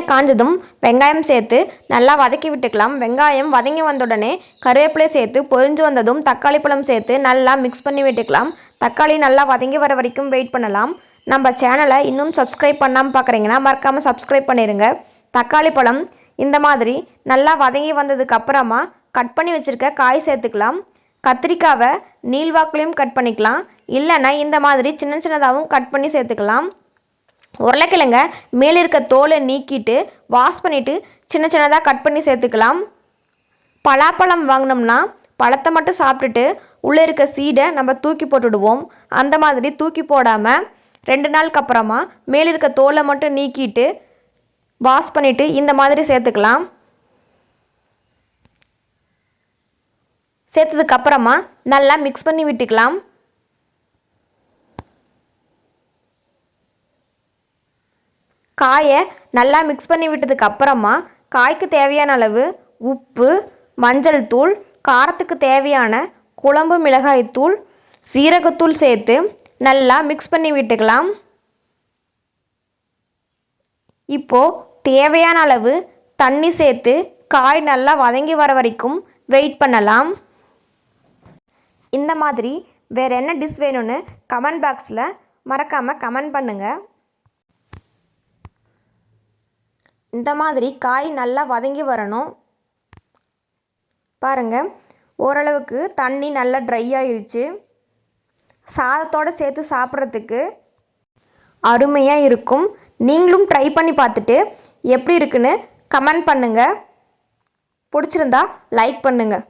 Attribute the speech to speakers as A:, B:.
A: எண்ணெய் காஞ்சதும் வெங்காயம் சேர்த்து நல்லா வதக்கி விட்டுக்கலாம். வெங்காயம் வதங்கி வந்தவுடனே கருவேப்பிலை சேர்த்து பொரிஞ்சு வந்ததும் தக்காளி பழம் சேர்த்து நல்லா மிக்ஸ் பண்ணி விட்டுக்கலாம். தக்காளி நல்லா வதங்கி வர வரைக்கும் வெயிட் பண்ணலாம். நம்ம சேனலை இன்னும் சப்ஸ்கிரைப் பண்ணாமல் பார்க்குறீங்கன்னா மறக்காமல் சப்ஸ்கிரைப் பண்ணிடுங்க. தக்காளி பழம் இந்த மாதிரி நல்லா வதங்கி வந்ததுக்கு அப்புறமா கட் பண்ணி வச்சுருக்க காய் சேர்த்துக்கலாம். கத்திரிக்காவை நீள்வாக்குலையும் கட் பண்ணிக்கலாம், இல்லைன்னா இந்த மாதிரி சின்ன சின்னதாகவும் கட் பண்ணி சேர்த்துக்கலாம். உருளைக்கிழங்க மேலே இருக்க தோலை நீக்கிட்டு வாஷ் பண்ணிவிட்டு சின்ன சின்னதாக கட் பண்ணி சேர்த்துக்கலாம். பலாப்பழம் வாங்கினோம்னா பழத்தை மட்டும் சாப்பிட்டுட்டு உள்ளே இருக்க சீடை நம்ம தூக்கி போட்டுடுவோம். அந்த மாதிரி தூக்கி போடாமல் 2 நாளுக்கு அப்புறமா மேலே இருக்க தோலை மட்டும் நீக்கிட்டு வாஷ் பண்ணிவிட்டு இந்த மாதிரி சேர்த்துக்கலாம். சேர்த்ததுக்கப்புறமா நல்லா மிக்ஸ் பண்ணி விட்டுக்கலாம். காயை நல்லா மிக்ஸ் பண்ணி விட்டதுக்கு அப்புறமா காய்க்கு தேவையான அளவு உப்பு, மஞ்சள் தூள், காரத்துக்கு தேவையான குழம்பு மிளகாய் தூள், சீரகத்தூள் சேர்த்து நல்லா மிக்ஸ் பண்ணி விட்டுக்கலாம். இப்போது தேவையான அளவு தண்ணி சேர்த்து காய் நல்லா வதங்கி வர வரைக்கும் வெயிட் பண்ணலாம். இந்த மாதிரி வேறு என்ன டிஷ் வேணும்னு கமெண்ட் பாக்ஸில் மறக்காமல் கமெண்ட் பண்ணுங்கள். இந்த மாதிரி காய் நல்லா வதங்கி வரணும். பாருங்கள், ஓரளவுக்கு தண்ணி நல்லா ட்ரை ஆயிருச்சு. சாதத்தோடு சேர்த்து சாப்பிட்றதுக்கு அருமையாக இருக்கும். நீங்களும் ட்ரை பண்ணி பார்த்துட்டு எப்படி இருக்குன்னு கமெண்ட் பண்ணுங்கள். பிடிச்சிருந்தா லைக் பண்ணுங்கள்.